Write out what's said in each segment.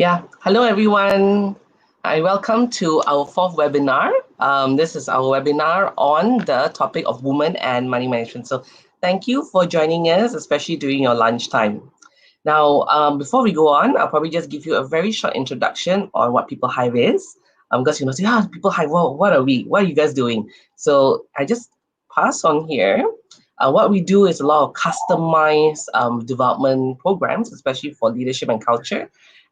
Yeah, hello everyone. I welcome to our fourth webinar. This is our webinar on the topic of women and money management. So thank you for joining us, especially during your lunchtime. Now, before we go on, I'll probably just give you a very short introduction on what People Hive is. Because you know, say, People Hive, well, what are we? What are you guys doing? So I just pass on here. What we do is a lot of customized development programs, especially for leadership and culture.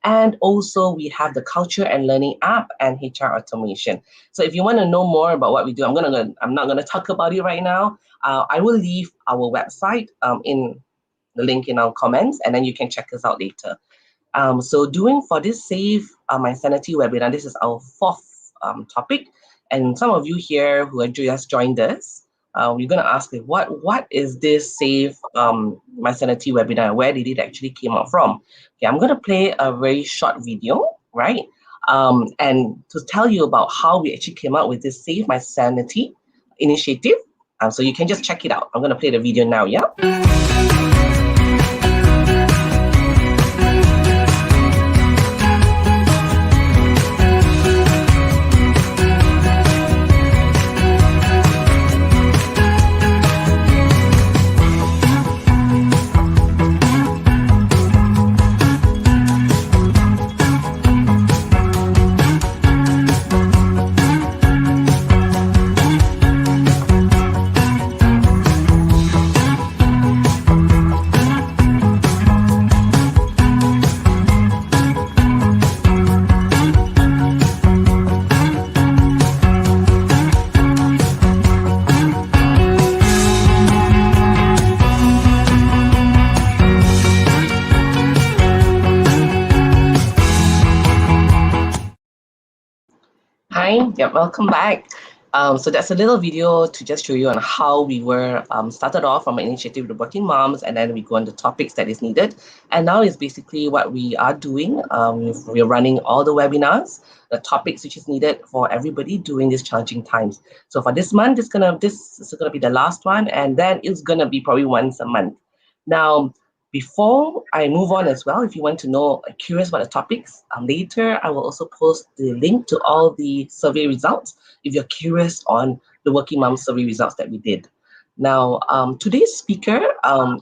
And also we have the culture and learning app and HR automation. So if you want to know more about what we do, I'm not gonna talk about it right now. I will leave our website in the link in our comments, and then you can check us out later. So doing for this Save My Sanity webinar, this is our fourth topic. And some of you here who have just joined us, we're going to ask what is this Save My Sanity webinar? Where did it actually came out from? Okay, I'm going to play a very short video, right? And to tell you about how we actually came out with this Save My Sanity initiative. So you can just check it out. I'm going to play the video now, yeah? Hi, yeah, welcome back. So that's a little video to just show you on how we were started off from an initiative with working moms, and then we go on the topics that is needed. And now is basically what we are doing. We're running all the webinars, the topics which is needed for everybody during these challenging times. So for this month, this is gonna be the last one, and then it's gonna be probably once a month. Now, before I move on as well, if you want to know, curious about the topics, later I will also post the link to all the survey results if you're curious on the Working Mom survey results that we did. Now, today's speaker,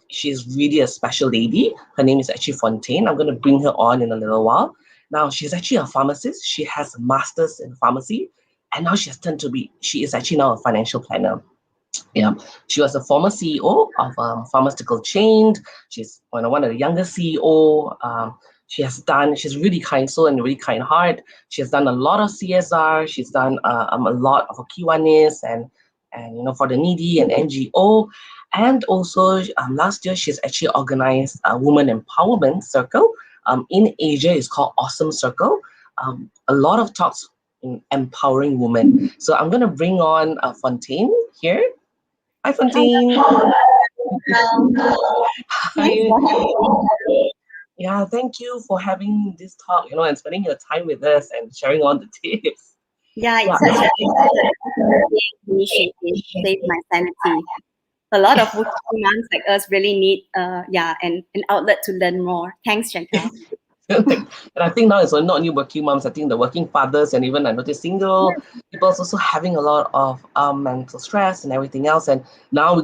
she's really a special lady. Her name is actually Fontaine. I'm going to bring her on in a little while. Now, she's actually a pharmacist. She has a master's in pharmacy, and now she is actually now a financial planner. Yeah, she was a former CEO of a pharmaceutical chain. She's one of the youngest CEO. She's really kind soul and really kind heart. She has done a lot of CSR. She's done a lot of Kiwanis and for the needy and NGO. And also last year she's actually organized a woman empowerment circle in Asia. It's called Awesome Circle. A lot of talks in empowering women. So I'm going to bring on Fontaine here. Hi, Fontaine. Hi. Yeah, thank you for having this talk, and spending your time with us and sharing all the tips. Yeah, it's such an initiative, Save My Sanity. A lot of working moms like us really need an outlet to learn more. Thanks, Chantal. And I think now it's not only working moms, I think the working fathers and even I noticed single people also having a lot of mental stress and everything else. And now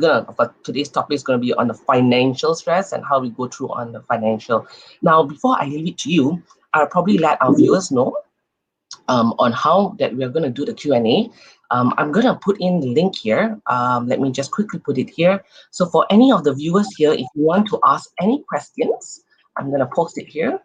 today's topic is going to be on the financial stress and how we go through on the financial. Now, before I leave it to you, I'll probably let our viewers know on how that we're going to do the Q&A. I'm going to put in the link here. Let me just quickly put it here. So for any of the viewers here, if you want to ask any questions, I'm going to post it here.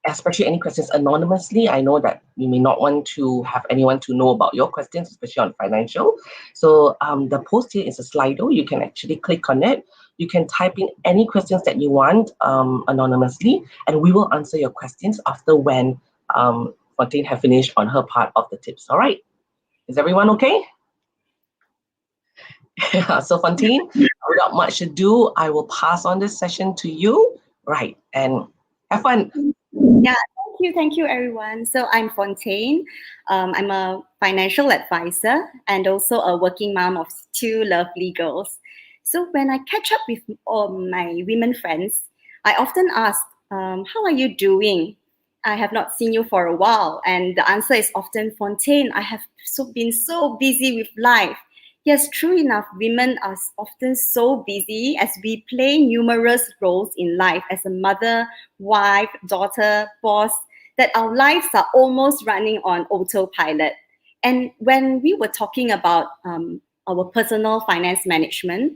Especially any questions anonymously. I know that you may not want to have anyone to know about your questions, especially on financial. So the post here is a Slido. You can actually click on it. You can type in any questions that you want anonymously, and we will answer your questions after when Fontaine have finished on her part of the tips. All right. Is everyone okay? So Fontaine, without much ado, I will pass on this session to you. Right. And have fun. Yeah, thank you, everyone. So I'm Fontaine. I'm a financial advisor and also a working mom of 2 lovely girls. So when I catch up with my women friends, I often ask, how are you doing? I have not seen you for a while. And the answer is often, Fontaine, I have been so busy with life. Yes, true enough, women are often so busy as we play numerous roles in life as a mother, wife, daughter, boss, that our lives are almost running on autopilot. And when we were talking about our personal finance management,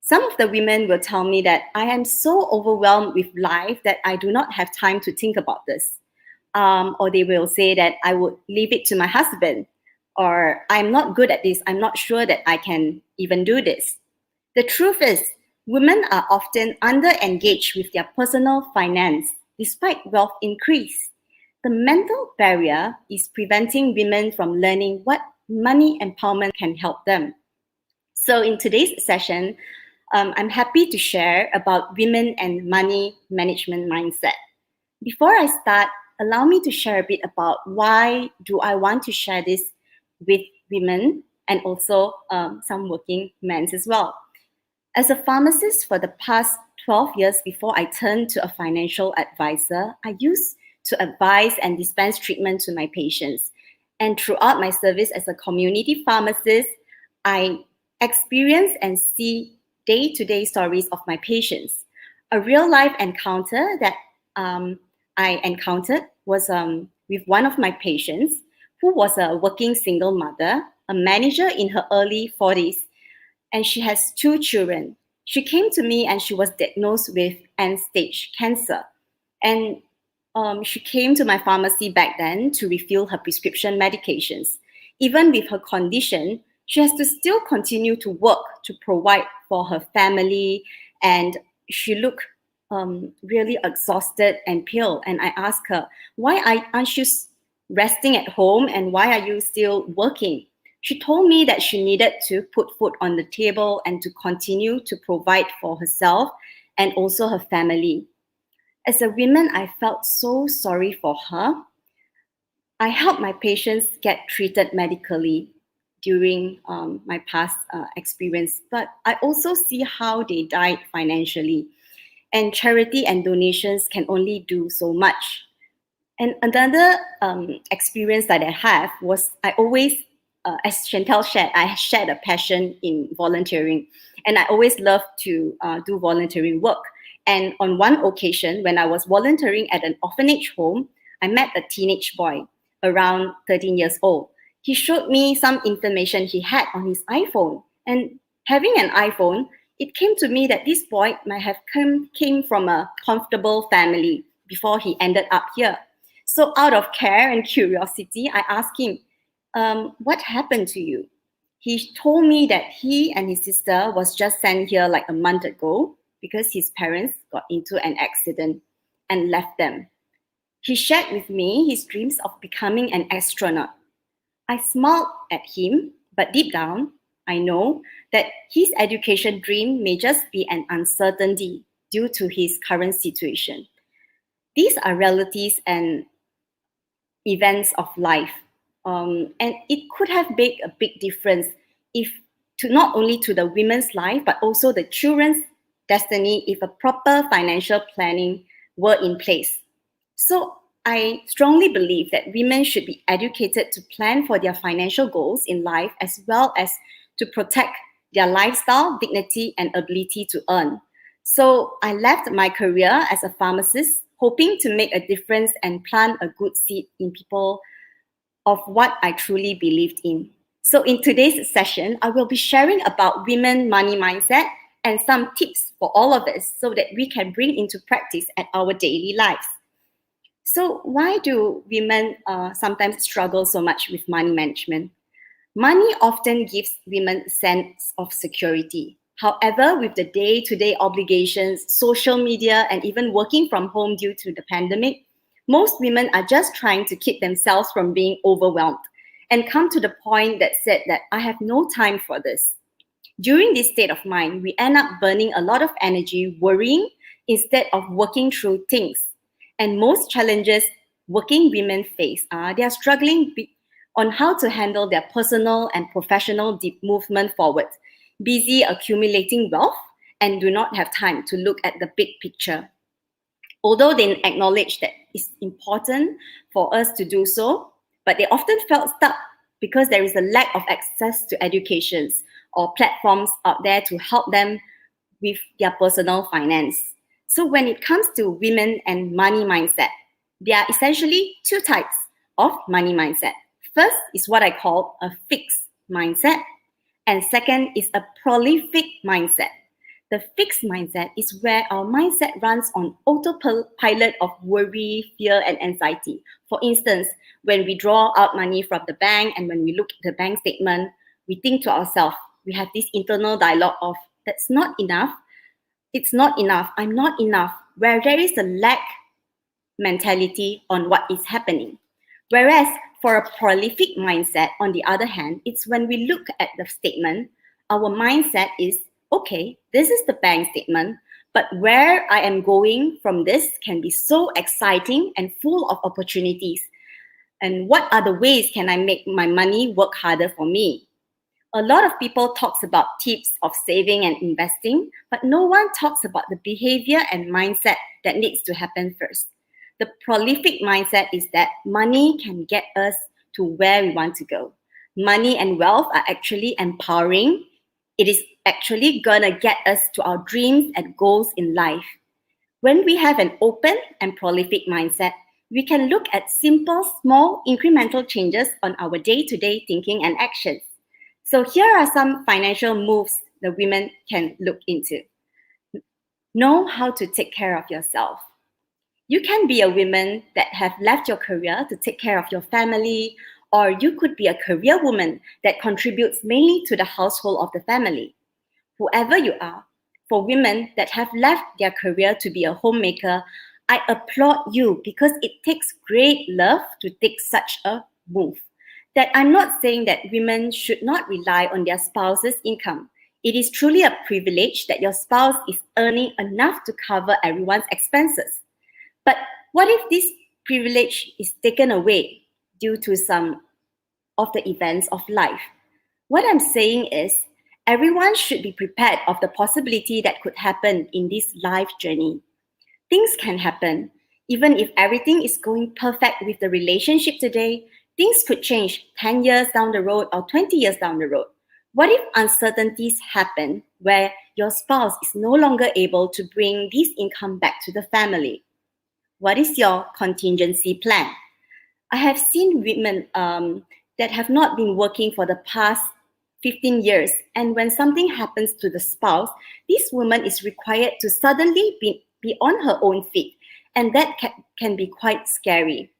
some of the women will tell me that I am so overwhelmed with life that I do not have time to think about this. Or they will say that I would leave it to my husband, or I'm not good at this. I'm not sure that I can even do this. The truth is, women are often under engaged with their personal finance despite wealth increase. The mental barrier is preventing women from learning what money empowerment can help them. So, in today's session, I'm happy to share about women and money management mindset. Before I start, allow me to share a bit about why do I want to share this with women and also some working men as well. As a pharmacist for the past 12 years before I turned to a financial advisor, I used to advise and dispense treatment to my patients. And throughout my service as a community pharmacist, I experience and see day-to-day stories of my patients. A real-life encounter that I encountered was with one of my patients who was a working single mother, a manager in her early 40s, and she has two children. She came to me and she was diagnosed with end-stage cancer. And she came to my pharmacy back then to refill her prescription medications. Even with her condition, she has to still continue to work to provide for her family, and she looked really exhausted and pale. And I asked her, aren't you resting at home, and why are you still working? She told me that she needed to put food on the table and to continue to provide for herself and also her family. As a woman, I felt so sorry for her. I helped my patients get treated medically during my past experience, but I also see how they died financially. And charity and donations can only do so much. And another experience that I have was I always, as Chantel shared, I shared a passion in volunteering. And I always loved to do volunteering work. And on one occasion, when I was volunteering at an orphanage home, I met a teenage boy around 13 years old. He showed me some information he had on his iPhone. And having an iPhone, it came to me that this boy might have came from a comfortable family before he ended up here. So out of care and curiosity, I asked him, what happened to you? He told me that he and his sister was just sent here like a month ago because his parents got into an accident and left them. He shared with me his dreams of becoming an astronaut. I smiled at him, but deep down, I know that his education dream may just be an uncertainty due to his current situation. These are realities and events of life. And it could have made a big difference if to not only to the women's life, but also the children's destiny if a proper financial planning were in place. So I strongly believe that women should be educated to plan for their financial goals in life as well as to protect their lifestyle, dignity, and ability to earn. So I left my career as a pharmacist, hoping to make a difference and plant a good seed in people of what I truly believed in. So in today's session, I will be sharing about women money mindset and some tips for all of us so that we can bring into practice at our daily lives. So why do women sometimes struggle so much with money management? Money often gives women a sense of security. However, with the day-to-day obligations, social media, and even working from home due to the pandemic, most women are just trying to keep themselves from being overwhelmed and come to the point that said that I have no time for this. During this state of mind, we end up burning a lot of energy worrying instead of working through things. And most challenges working women face are they are struggling on how to handle their personal and professional deep movement forward, busy accumulating wealth, and do not have time to look at the big picture. Although they acknowledge that it's important for us to do so, but they often felt stuck because there is a lack of access to educations or platforms out there to help them with their personal finance. So when it comes to women and money mindset, there are essentially two types of money mindset. First is what I call a fixed mindset, and second is a prolific mindset. The fixed mindset is where our mindset runs on autopilot of worry, fear, and anxiety. For instance, when we draw out money from the bank and when we look at the bank statement, we think to ourselves, we have this internal dialogue of, that's not enough, it's not enough, I'm not enough, where there is a lack mentality on what is happening. Whereas for a prolific mindset, on the other hand, it's when we look at the statement, our mindset is, okay, this is the bank statement, but where I am going from this can be so exciting and full of opportunities. And what other ways can I make my money work harder for me? A lot of people talks about tips of saving and investing, but no one talks about the behavior and mindset that needs to happen first. The prolific mindset is that money can get us to where we want to go. Money and wealth are actually empowering. It is actually gonna get us to our dreams and goals in life. When we have an open and prolific mindset, we can look at simple, small, incremental changes on our day-to-day thinking and actions. So here are some financial moves the women can look into. Know how to take care of yourself. You can be a woman that have left your career to take care of your family, or you could be a career woman that contributes mainly to the household of the family. Whoever you are, for women that have left their career to be a homemaker, I applaud you because it takes great love to take such a move. That I'm not saying that women should not rely on their spouse's income. It is truly a privilege that your spouse is earning enough to cover everyone's expenses. But what if this privilege is taken away due to some of the events of life? What I'm saying is, everyone should be prepared of the possibility that could happen in this life journey. Things can happen. Even if everything is going perfect with the relationship today, things could change 10 years down the road or 20 years down the road. What if uncertainties happen where your spouse is no longer able to bring this income back to the family? What is your contingency plan? I have seen women that have not been working for the past 15 years, and when something happens to the spouse, this woman is required to suddenly be on her own feet, and that can be quite scary.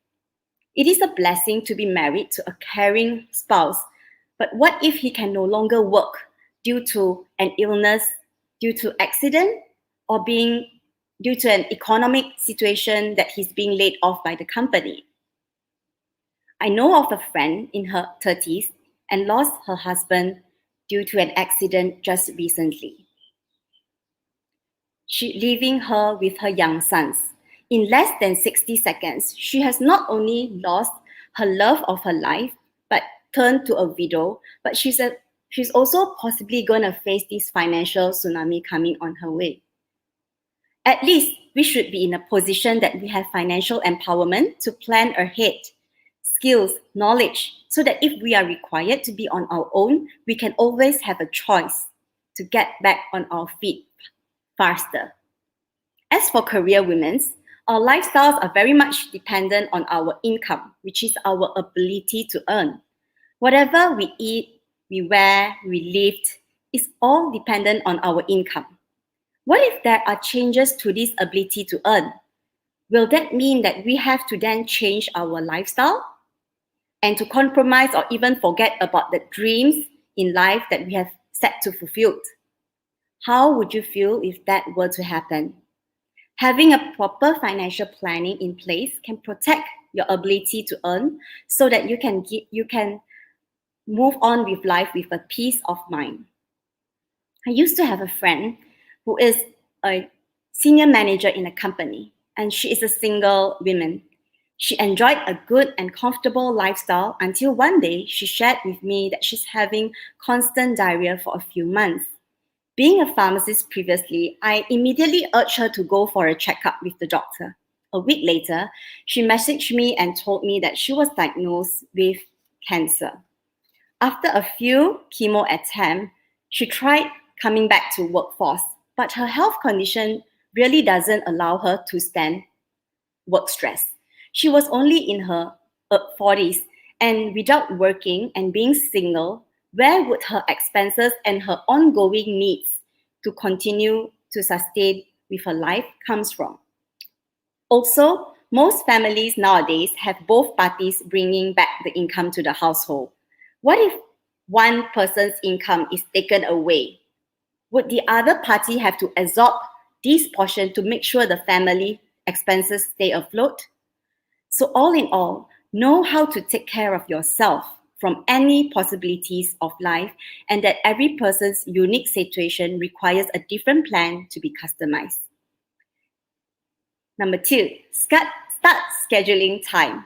It is a blessing to be married to a caring spouse, but what if he can no longer work due to an illness, due to accident, or due to an economic situation that he's being laid off by the company? I know of a friend in her 30s and lost her husband due to an accident just recently. She leaving her with her young sons. In less than 60 seconds, she has not only lost her love of her life, but turned to a widow, but she's also possibly going to face this financial tsunami coming on her way. At least we should be in a position that we have financial empowerment to plan ahead, skills, knowledge, so that if we are required to be on our own, we can always have a choice to get back on our feet faster. As for career women, our lifestyles are very much dependent on our income, which is our ability to earn. Whatever we eat, we wear, we live, is all dependent on our income. What if there are changes to this ability to earn? Will that mean that we have to then change our lifestyle and to compromise or even forget about the dreams in life that we have set to fulfill? How would you feel if that were to happen? Having a proper financial planning in place can protect your ability to earn so that you can move on with life with a peace of mind. I used to have a friend who is a senior manager in a company, and she is a single woman. She enjoyed a good and comfortable lifestyle until one day she shared with me that she's having constant diarrhea for a few months. Being a pharmacist previously, I immediately urged her to go for a checkup with the doctor. A week later, she messaged me and told me that she was diagnosed with cancer. After a few chemo attempts, she tried coming back to workforce, but her health condition really doesn't allow her to stand work stress. She was only in her 40s, and without working and being single, where would her expenses and her ongoing needs to continue to sustain with her life comes from? Also, most families nowadays have both parties bringing back the income to the household. What if one person's income is taken away? Would the other party have to absorb this portion to make sure the family expenses stay afloat? So, all in all, know how to take care of yourself from any possibilities of life, and that every person's unique situation requires a different plan to be customized. Number two, start scheduling time.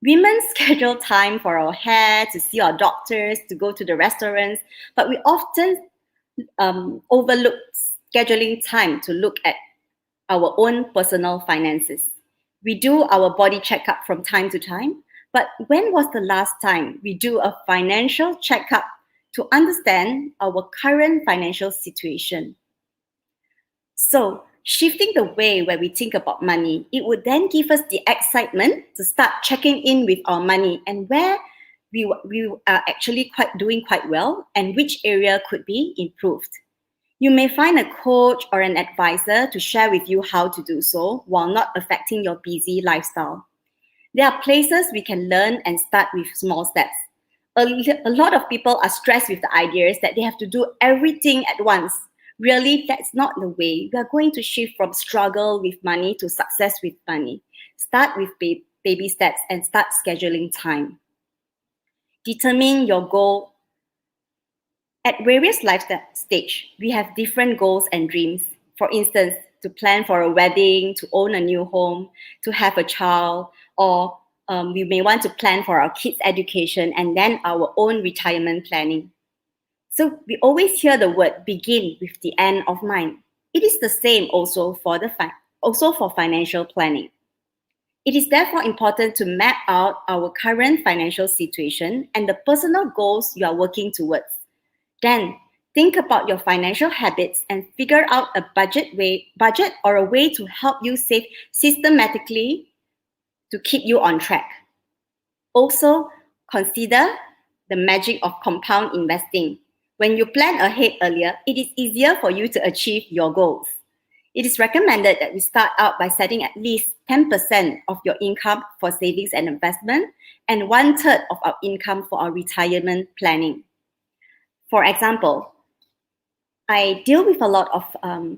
Women schedule time for our hair, to see our doctors, to go to the restaurants, but we often overlook scheduling time to look at our own personal finances. We do our body checkup from time to time, but when was the last time we do a financial checkup to understand our current financial situation? So, shifting the way where we think about money, it would then give us the excitement to start checking in with our money and where we are actually doing quite well and which area could be improved. You may find a coach or an advisor to share with you how to do so while not affecting your busy lifestyle. There are places we can learn and start with small steps. A lot of people are stressed with the ideas that they have to do everything at once. Really, that's not the way. We are going to shift from struggle with money to success with money. Start with baby steps and start scheduling time. Determine your goal. At various life stage, we have different goals and dreams. For instance, to plan for a wedding, to own a new home, to have a child, or we may want to plan for our kids' education and then our own retirement planning. So we always hear the word begin with the end of mind. It is the same also for financial planning. It is therefore important to map out our current financial situation and the personal goals you are working towards. Then think about your financial habits and figure out a budget or a way to help you save systematically to keep you on track. Also, consider the magic of compound investing. When you plan ahead earlier, it is easier for you to achieve your goals. It is recommended that we start out by setting at least 10% of your income for savings and investment and 1/3 of our income for our retirement planning. For example, I deal with a lot of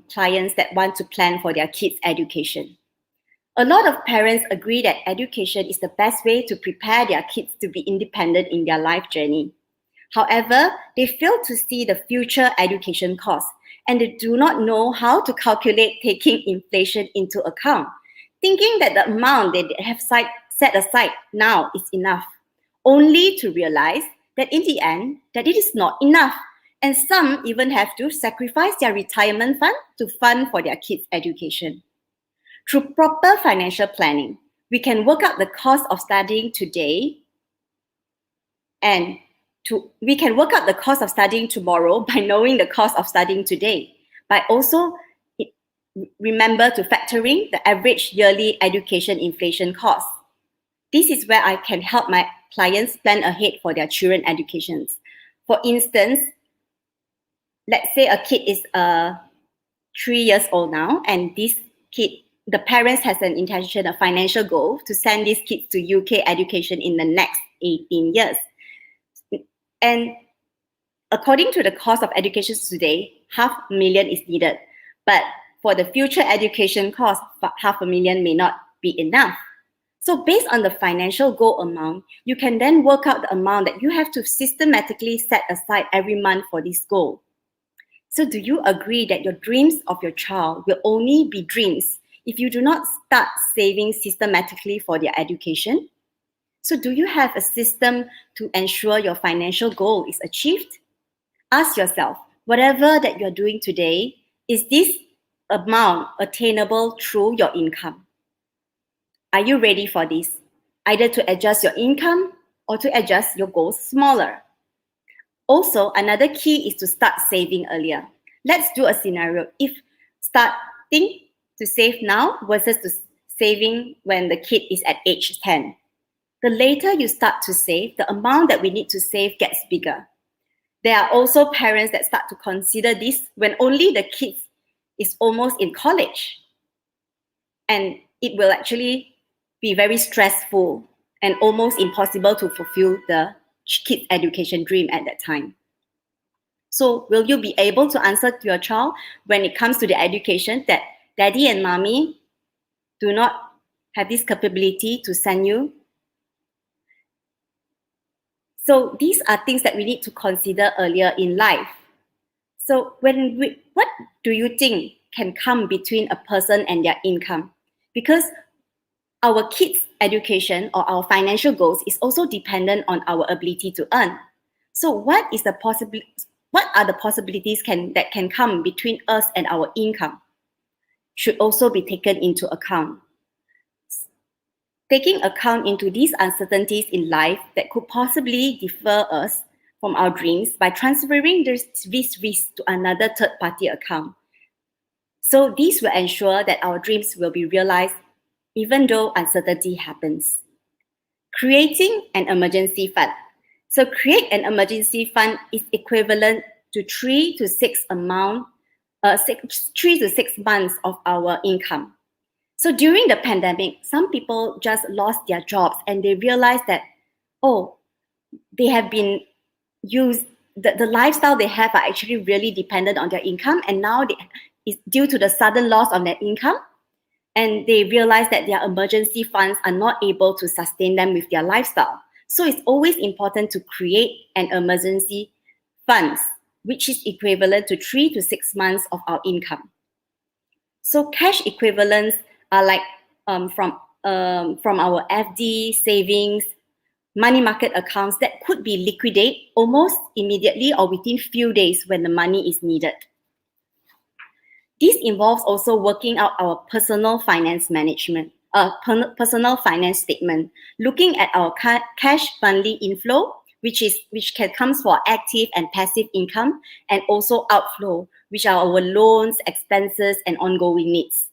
clients that want to plan for their kids' education. A lot of parents agree that education is the best way to prepare their kids to be independent in their life journey. However, they fail to see the future education costs and they do not know how to calculate taking inflation into account, thinking that the amount they have set aside now is enough, only to realize that in the end, that it is not enough. And some even have to sacrifice their retirement fund to fund for their kids' education. Through proper financial planning, we can work out the cost of studying today and we can work out the cost of studying tomorrow by knowing the cost of studying today. By also remember to factoring the average yearly education inflation cost. This is where I can help my clients plan ahead for their children's educations. For instance, let's say a kid is 3 years old now, and this kid, the parents has an intention, a financial goal to send these kids to UK education in the next 18 years. And according to the cost of education today, 500,000 is needed. But for the future education cost, 500,000 may not be enough. So based on the financial goal amount, you can then work out the amount that you have to systematically set aside every month for this goal. So do you agree that your dreams of your child will only be dreams if you do not start saving systematically for their education? So do you have a system to ensure your financial goal is achieved? Ask yourself, whatever that you're doing today, is this amount attainable through your income? Are you ready for this? Either to adjust your income or to adjust your goals smaller. Also, another key is to start saving earlier. Let's do a scenario. If starting to save now versus to saving when the kid is at age 10. The later you start to save, the amount that we need to save gets bigger. There are also parents that start to consider this when only the kids is almost in college. And it will actually be very stressful and almost impossible to fulfill the kid's education dream at that time. So will you be able to answer to your child when it comes to the education that daddy and mommy do not have this capability to send you? So these are things that we need to consider earlier in life. So what do you think can come between a person and their income? Because our kids' education or our financial goals is also dependent on our ability to earn. So what are the possibilities that can come between us and our income? Should also be taken into account. Taking account into these uncertainties in life that could possibly defer us from our dreams by transferring this risk to another third-party account. So these will ensure that our dreams will be realized even though uncertainty happens. Creating an emergency fund. So create an emergency fund is equivalent to 3 to 6 months of our income. So during the pandemic, some people just lost their jobs and they realized that, they have been used, the lifestyle they have are actually really dependent on their income, and now it's due to the sudden loss of their income, and they realize that their emergency funds are not able to sustain them with their lifestyle. So it's always important to create an emergency funds, which is equivalent to 3 to 6 months of our income. So cash equivalents are like from our FD, savings, money market accounts that could be liquidated almost immediately or within few days when the money is needed. This involves also working out our personal finance management, personal finance statement, looking at our cash monthly inflow, which comes for active and passive income, and also outflow, which are our loans, expenses, and ongoing needs.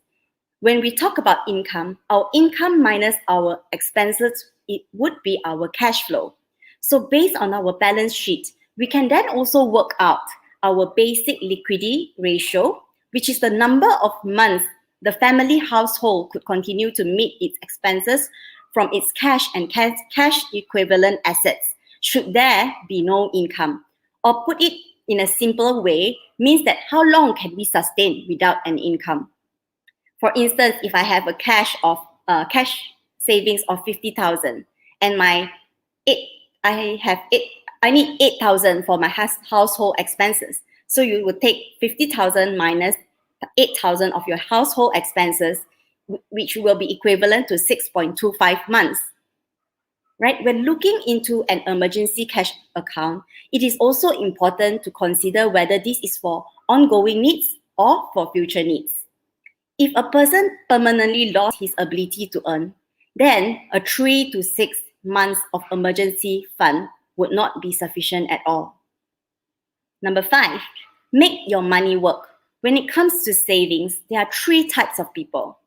When we talk about income, our income minus our expenses, it would be our cash flow. So based on our balance sheet, we can then also work out our basic liquidity ratio, which is the number of months the family household could continue to meet its expenses from its cash and cash equivalent assets, should there be no income. Or put it in a simpler way, means that how long can we sustain without an income? For instance, if I have a cash savings of 50,000 and I need 8,000 for my household expenses. So you would take 50,000 minus 8,000 of your household expenses, which will be equivalent to 6.25 months. Right? When looking into an emergency cash account, it is also important to consider whether this is for ongoing needs or for future needs. If a person permanently lost his ability to earn, then a 3 to 6 months of emergency fund would not be sufficient at all. Number 5, make your money work. When it comes to savings, there are 3 types of people.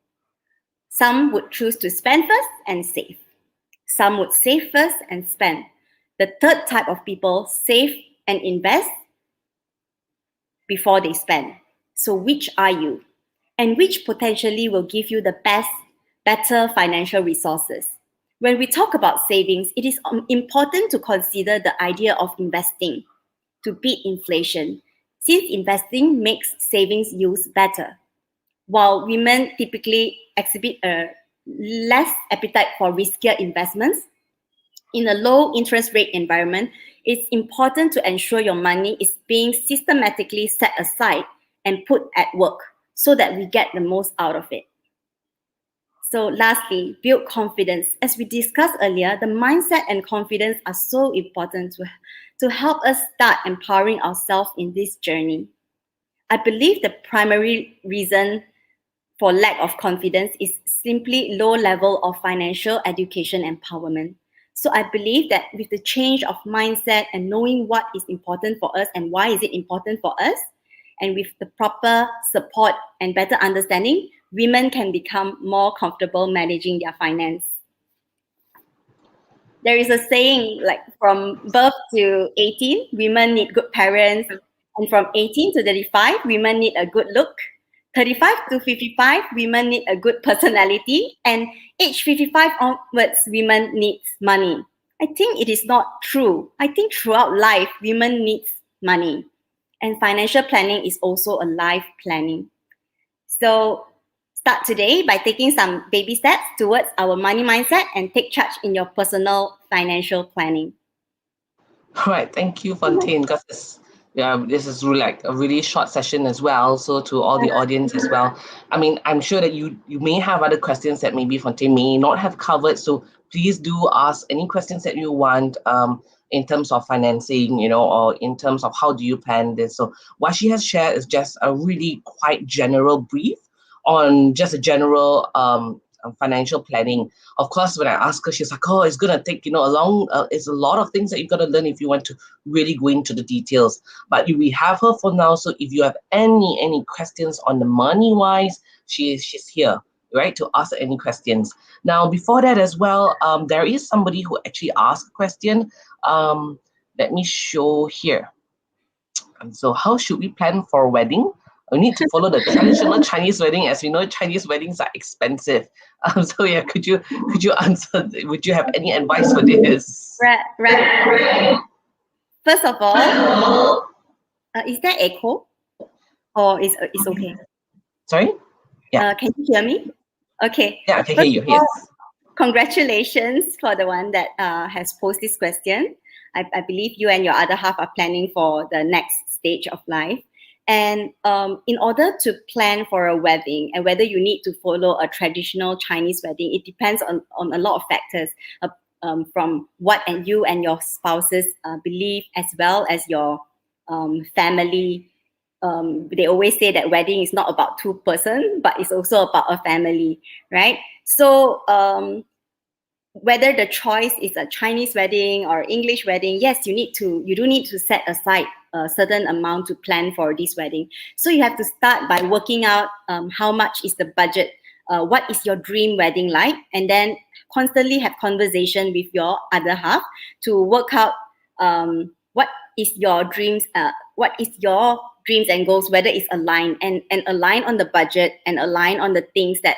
Some would choose to spend first and save. Some would save first and spend. The third type of people save and invest before they spend. So which are you? And which potentially will give you the better financial resources? When we talk about savings, it is important to consider the idea of investing to beat inflation, since investing makes savings use better. While women typically exhibit a less appetite for riskier investments, in a low interest rate environment, it's important to ensure your money is being systematically set aside and put at work so that we get the most out of it. So lastly, build confidence. As we discussed earlier, the mindset and confidence are so important to help us start empowering ourselves in this journey. I believe the primary reason for lack of confidence is simply low level of financial education empowerment. So I believe that with the change of mindset and knowing what is important for us and why is it important for us, and with the proper support and better understanding, women can become more comfortable managing their finance. There is a saying like from birth to 18, women need good parents, and from 18 to 35, women need a good look. 35 to 55, women need a good personality, and age 55 onwards, women need money. I think it is not true. I think throughout life, women need money, and financial planning is also a life planning. So start today by taking some baby steps towards our money mindset and take charge in your personal financial planning. All right, thank you, Fontaine, because this is really like a really short session as well. So to all the audience as well, I mean, I'm sure that you may have other questions that maybe Fontaine may not have covered. So please do ask any questions that you want in terms of financing, or in terms of how do you plan this. So what she has shared is just a really quite general brief on just a general financial planning. Of course, when I asked her, she's like, "Oh, it's gonna take it's a lot of things that you gotta learn if you want to really go into the details." But we have her for now, so if you have any questions on the money wise, she's here, right, to ask any questions. Now, before that as well, there is somebody who actually asked a question. Let me show here. So, how should we plan for a wedding? We need to follow the traditional Chinese wedding. As we know, Chinese weddings are expensive. So yeah, could you answer? Would you have any advice for this? Right. First of all, is there echo? Or is it's okay? Sorry? Yeah. Can you hear me? Okay. Yeah, I can hear First you. of Yes. all, congratulations for the one that has posed this question. I believe you and your other half are planning for the next stage of life. And in order to plan for a wedding and whether you need to follow a traditional Chinese wedding, it depends on a lot of factors from what you and your spouses believe, as well as your family. They always say that wedding is not about two person, but it's also about a family, right? So whether the choice is a Chinese wedding or English wedding, yes, you do need to set aside a certain amount to plan for this wedding. So you have to start by working out how much is the budget, what is your dream wedding like, and then constantly have conversation with your other half to work out what is your dreams, and goals, whether it's aligned and align on the budget and align on the things that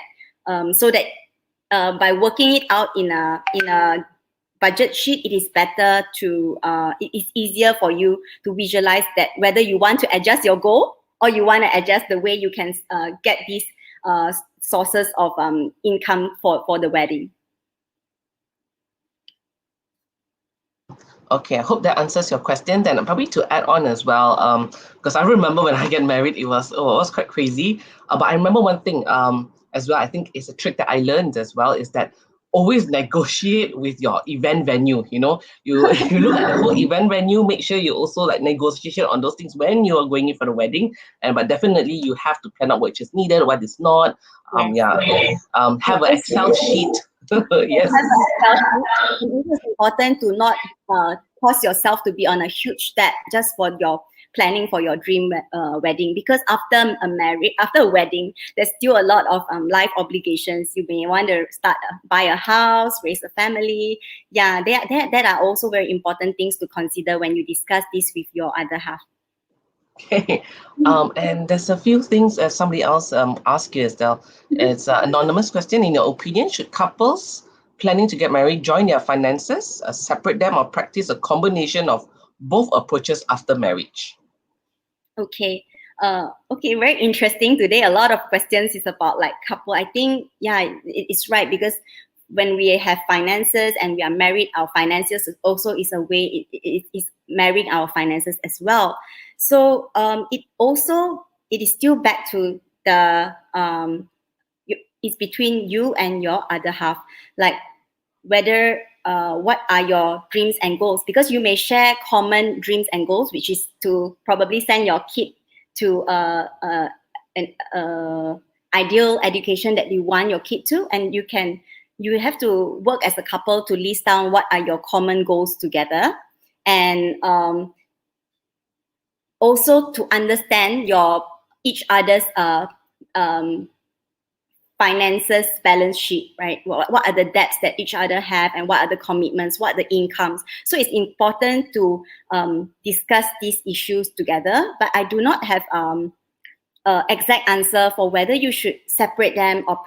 so that by working it out in a budget sheet, it is better to it is easier for you to visualize that whether you want to adjust your goal or you want to adjust the way you can get these sources of income for the wedding. Okay, I hope that answers your question. Then probably to add on as well, because I remember when I get married, it was quite crazy. But I remember one thing as well. I think it's a trick that I learned as well is that always negotiate with your event venue. You you look at the whole event venue, make sure you also like negotiation on those things when you are going in for the wedding. But definitely you have to plan out what is needed, what is not. Have an Excel sheet. Yes. It is important to not cause yourself to be on a huge debt just for your planning for your dream wedding, because after a wedding, there's still a lot of life obligations. You may want to buy a house, raise a family. Yeah, that are also very important things to consider when you discuss this with your other half. Okay. And there's a few things that somebody else asked you as well. It's an anonymous question. In your opinion, should couples planning to get married join their finances, separate them, or practice a combination of both approaches after marriage? Okay. Okay, very interesting. Today, a lot of questions is about like couple. I think, yeah, it's right, because when we have finances and we are married, our finances also is a way, it is marrying our finances as well. So it is still back to the, it's between you and your other half, like whether what are your dreams and goals, because you may share common dreams and goals, which is to probably send your kid to an ideal education that you want your kid to, and you have to work as a couple to list down what are your common goals together, and also to understand your each other's um, finances balance sheet, right? What are the debts that each other have, and what are the commitments, what are the incomes. So it's important to discuss these issues together, but I do not have exact answer for whether you should separate them or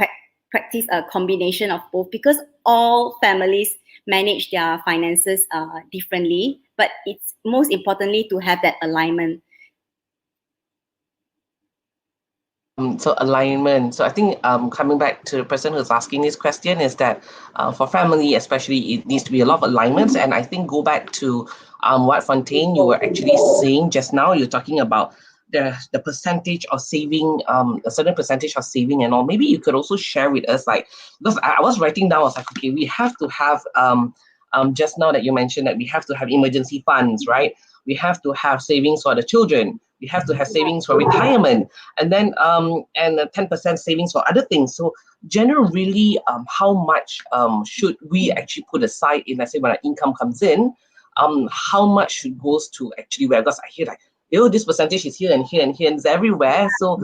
practice a combination of both, because all families manage their finances differently, but it's most importantly to have that alignment. So alignment. So I think coming back to the person who's asking this question is that for family, especially, it needs to be a lot of alignments. And I think go back to what Fontaine you were actually saying just now. You're talking about the percentage of saving, a certain percentage of saving and all. Maybe you could also share with us, like, because I was writing down, I was like, okay, we have to have just now that you mentioned that we have to have emergency funds, right? We have to have savings for the children. We have to have savings for retirement, and then 10% savings for other things. So generally, how much should we actually put aside in, let's say, when our income comes in? How much should goes to actually where? Because I hear like, this percentage is here and here and here and it's everywhere. So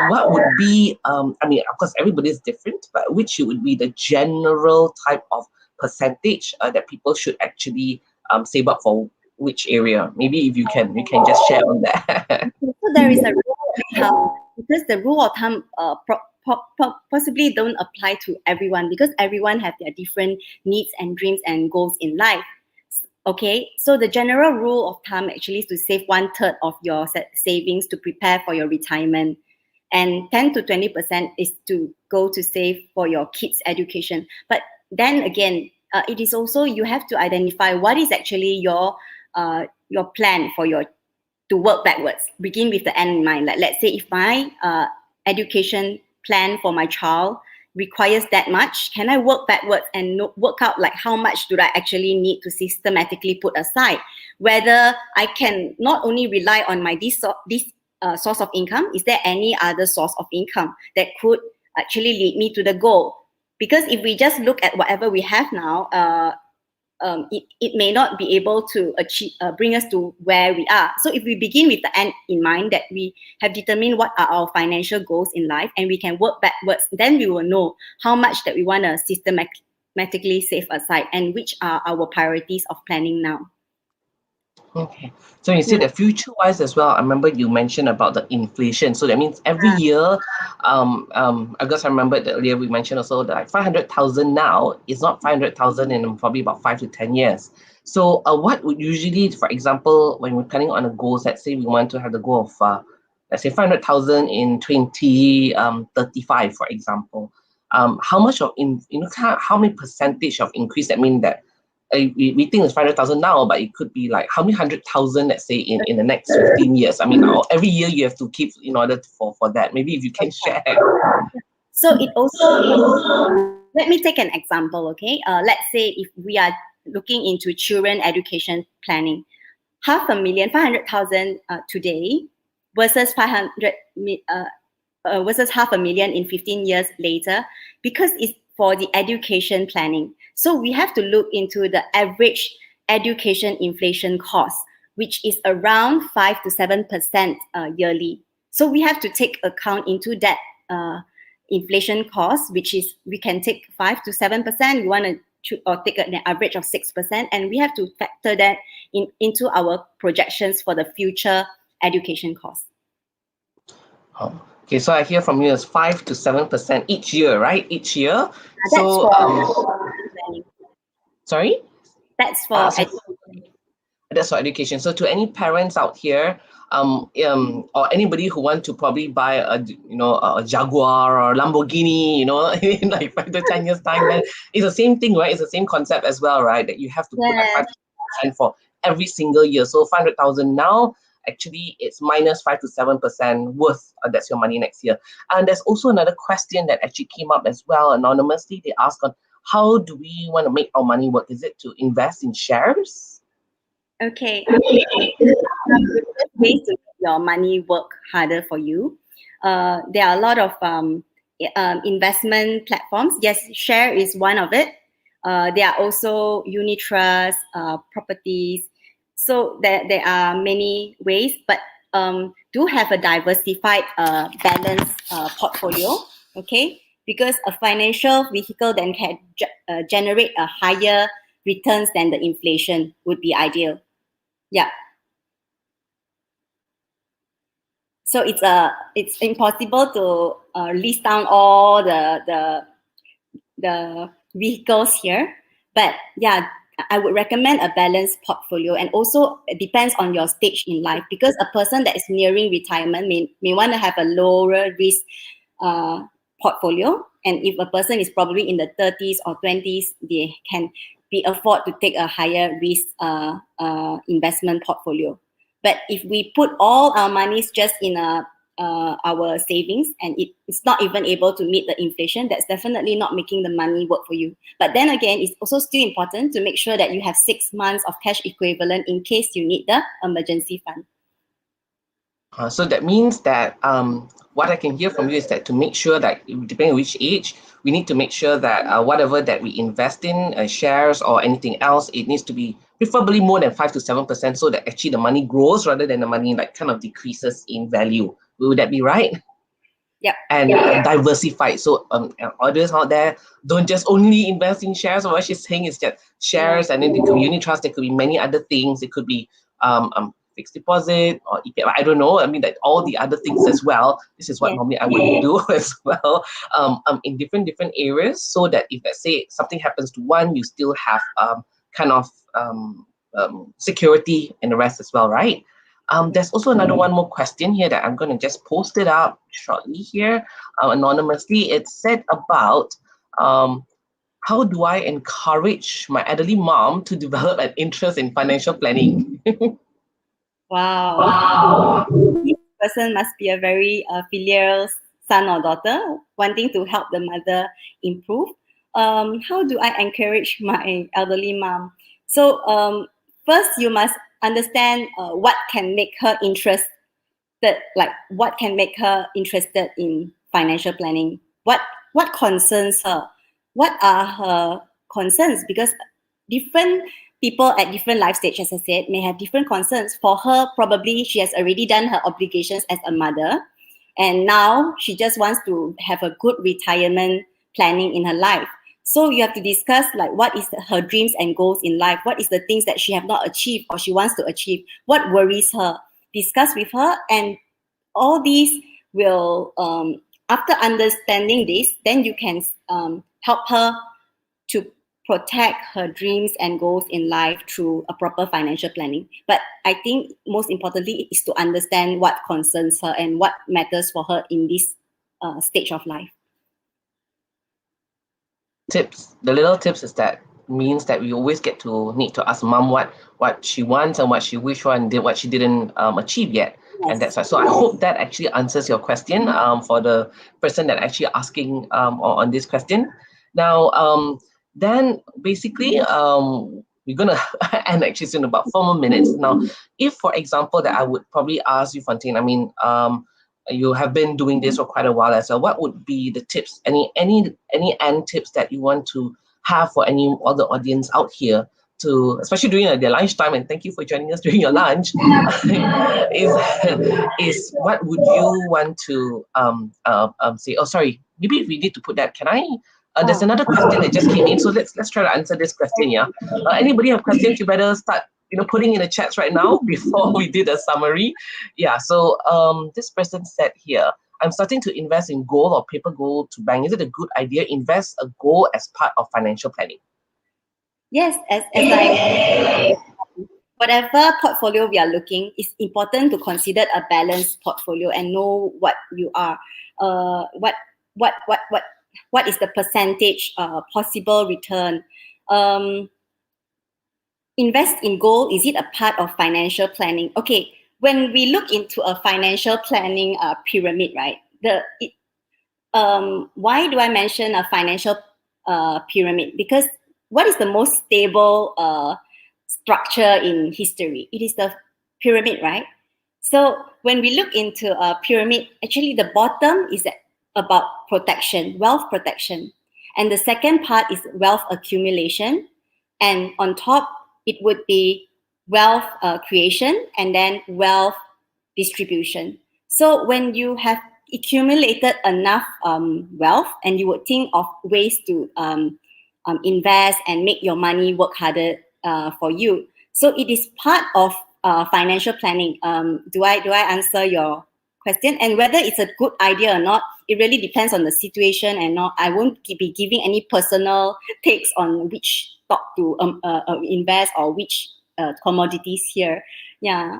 what would be, I mean, of course, everybody is different, but which would be the general type of percentage that people should actually save up for which area? Maybe if you can just share on that. So there is a rule of thumb, because the rule of thumb possibly don't apply to everyone, because everyone have their different needs and dreams and goals in life. Okay, so the general rule of thumb actually is to save 1/3 of your savings to prepare for your retirement, and 10 to 20% is to go to save for your kids' education. But then again, it is also, you have to identify what is actually your plan for your, to work backwards. Begin with the end in mind. Like, let's say if my education plan for my child requires that much, can I work backwards and work out like how much do I actually need to systematically put aside? Whether I can not only rely on my this source of income, is there any other source of income that could actually lead me to the goal? Because if we just look at whatever we have now, it may not be able to achieve, bring us to where we are. So if we begin with the end in mind, that we have determined what are our financial goals in life, and we can work backwards, then we will know how much that we want to systematically save aside, and which are our priorities of planning now. Okay. So you said that future-wise as well. I remember you mentioned about the inflation. So that means every year, I guess I remember that earlier we mentioned also that like 500,000 now is not 500,000 in probably about 5 to 10 years. So what would usually, for example, when we're planning on a goal, let's say we want to have the goal of, let's say 500,000 in 2035, for example. How much of, how many percentage of increase that mean that we think it's 500,000 now, but it could be like how many 100,000, let's say, in the next 15 years. I mean, every year you have to keep in order for that. Maybe if you can share. So it also, let me take an example, okay? Let's say if we are looking into children education planning, 500,000 today versus 500 versus 500,000 in 15 years later, because it's for the education planning. So we have to look into the average education inflation cost, which is around 5 to 7% yearly. So we have to take account into that inflation cost, which is, we can take 5 to 7%. We want to or take an average of 6%, and we have to factor that into our projections for the future education costs. Okay, so I hear from you is 5 to 7% each year, right? Each year. So sorry. That's for education. That's for education. So to any parents out here, or anybody who want to probably buy a Jaguar or Lamborghini, in like 5 to 10 years time, then it's the same thing, right? It's the same concept as well, right? That you have to put like 5% for every single year. So 500,000 now, actually it's minus 5 to 7% worth. That's your money next year. And there's also another question that actually came up as well anonymously. They asked on how do we want to make our money work? Is it to invest in shares? Okay. Ways to make your money work harder for you. There are a lot of investment platforms. Yes, share is one of it. There are also unit trusts, properties. So there are many ways, but do have a diversified, balanced portfolio. Okay, because a financial vehicle then can generate a higher returns than the inflation would be ideal. Yeah. So it's impossible to list down all the vehicles here, but yeah, I would recommend a balanced portfolio, and also it depends on your stage in life, because a person that is nearing retirement may want to have a lower risk uh, portfolio, and if a person is probably in the 30s or 20s, they can be afford to take a higher risk investment portfolio. But if we put all our monies just in our savings, and it's not even able to meet the inflation, that's definitely not making the money work for you. But then again, it's also still important to make sure that you have 6 months of cash equivalent in case you need the emergency fund. So that means that what I can hear from you is that to make sure that, depending on which age, we need to make sure that whatever that we invest in, shares or anything else, it needs to be preferably more than 5 to 7%, so that actually the money grows rather than the money like kind of decreases in value. Would that be right? Yep. And diversified. So others out there, don't just only invest in shares. Or what she's saying is that shares, and then there could be unit trust, there could be many other things. It could be fixed deposit or ETF. I don't know. I mean, that all the other things as well. This is what normally I would do as well, in different areas, so that if, let's say, something happens to one, you still have kind of security in the rest as well, right? There's also another one more question here that I'm going to just post it up shortly here, anonymously. It said about how do I encourage my elderly mom to develop an interest in financial planning? Wow. This person must be a very filial son or daughter, wanting to help the mother improve. How do I encourage my elderly mom? So first, you must understand what can make her interested, like what can make her interested in financial planning. What concerns her? What are her concerns? Because different people at different life stages, as I said, may have different concerns. For her, probably she has already done her obligations as a mother, and now she just wants to have a good retirement planning in her life. So you have to discuss like what is her dreams and goals in life, what is the things that she have not achieved or she wants to achieve, what worries her. Discuss with her, and all these will, after understanding this, then you can help her to protect her dreams and goals in life through a proper financial planning. But I think most importantly is to understand what concerns her and what matters for her in this stage of life. The little tips is that means that we always need to ask mom what she wants and what she wished for and what she didn't achieve yet. Yes. And that's why. So I hope that actually answers your question for the person that actually asking on this question. Now then basically we're gonna end actually soon, about 4 more minutes. Now, if for example that I would probably ask you, Fontaine, I mean you have been doing this for quite a while as well. What would be the tips? Any end tips that you want to have for any other audience out here, to especially during their lunchtime? And thank you for joining us during your lunch. is what would you want to say? Oh, sorry. Maybe if we need to put that, can I? There's another question that just came in, so let's try to answer this question. Yeah. Anybody have questions? You better start putting in the chats right now before we did a summary. Yeah, so this person said here, I'm starting to invest in gold or paper gold to bank. Is it a good idea? Invest a gold as part of financial planning? Yes, as I whatever portfolio we are looking, it's important to consider a balanced portfolio and know what you are, what is the percentage possible return. Invest in gold, is it a part of financial planning? Okay, when we look into a financial planning pyramid, right? Why do I mention a financial pyramid? Because what is the most stable structure in history? It is the pyramid, right? So when we look into a pyramid, actually the bottom is about protection, wealth protection. And the second part is wealth accumulation. And on top, it would be wealth creation and then wealth distribution. So when you have accumulated enough wealth and you would think of ways to invest and make your money work harder for you. So it is part of financial planning. Do I answer your question? And whether it's a good idea or not, it really depends on the situation and not. I won't be giving any personal takes on which stock to invest or which commodities here. Yeah.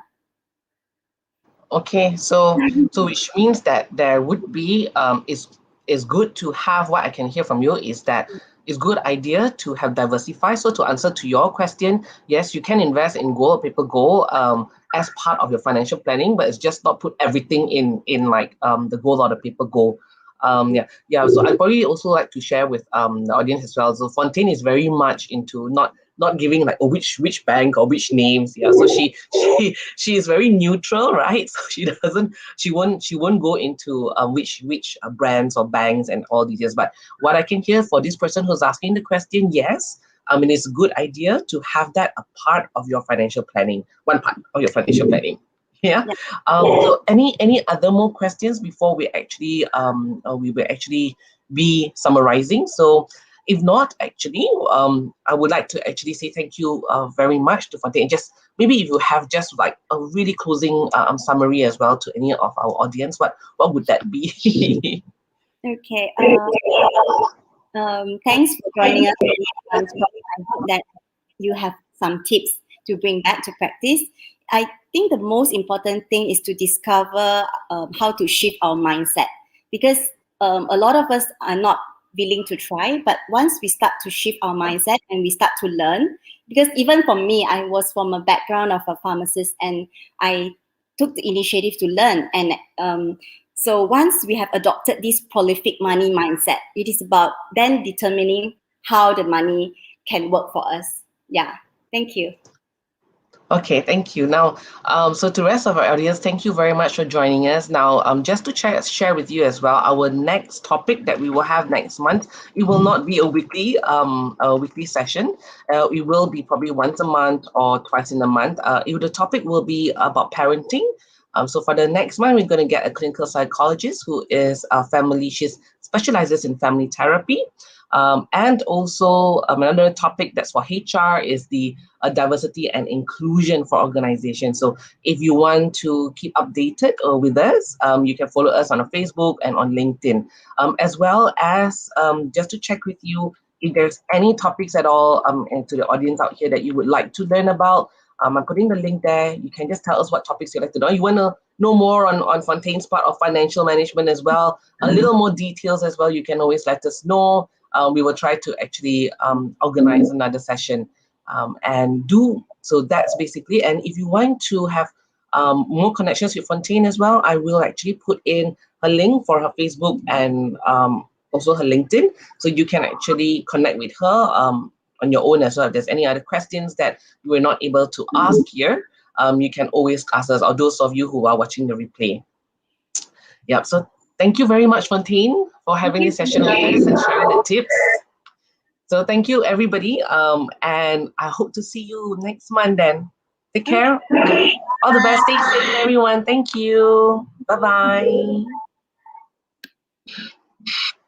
Okay, so which means that there would be is good to have, what I can hear from you is that it's good idea to have diversify. So to answer to your question, yes, you can invest in gold, paper gold, as part of your financial planning, but it's just not put everything in like the gold or the paper gold. Yeah. So I'd probably also like to share with the audience as well. So Fontaine is very much into not giving like, oh, which bank or which names. Yeah, so she is very neutral, right? So she won't go into which brands or banks and all details. But what I can hear for this person who's asking the question, yes, I mean, it's a good idea to have that a part of your financial planning, one part of your financial planning. Yeah. Yeah. So any other more questions before we will actually be summarizing? So if not, actually, I would like to actually say thank you very much to Fontaine. Just maybe if you have just like a really closing summary as well to any of our audience, what would that be? Okay. Thanks for joining us. I hope that you have some tips to bring back to practice. I think the most important thing is to discover how to shift our mindset, because a lot of us are not willing to try. But once we start to shift our mindset and we start to learn, because even for me, I was from a background of a pharmacist and I took the initiative to learn. And so once we have adopted this prolific money mindset, it is about then determining how the money can work for us. Yeah. Thank you. Okay, thank you. Now, so to the rest of our audience, thank you very much for joining us. Now, just to share with you as well, our next topic that we will have next month, it will not be a weekly session. It will be probably once a month or twice in a month. The topic will be about parenting. So for the next month, we're going to get a clinical psychologist who is a family. She specializes in family therapy. And also another topic that's for HR is the diversity and inclusion for organizations. So if you want to keep updated with us, you can follow us on Facebook and on LinkedIn, as well as just to check with you if there's any topics at all and to the audience out here that you would like to learn about. I'm putting the link there. You can just tell us what topics you'd like to know. You want to know more on Fontaine's part of financial management as well, a little more details as well, you can always let us know. We will try to actually organize another session and do. So that's basically. And if you want to have more connections with Fontaine as well, I will actually put in her link for her Facebook and also her LinkedIn. So you can actually connect with her on your own as well. If there's any other questions that you were not able to ask here, you can always ask us, or those of you who are watching the replay. Yep. So thank you very much, Fontaine, for having this session with us and sharing the tips. So thank you, everybody. And I hope to see you next month then. Take care. All the best. Stay safe, everyone. Thank you. Bye-bye.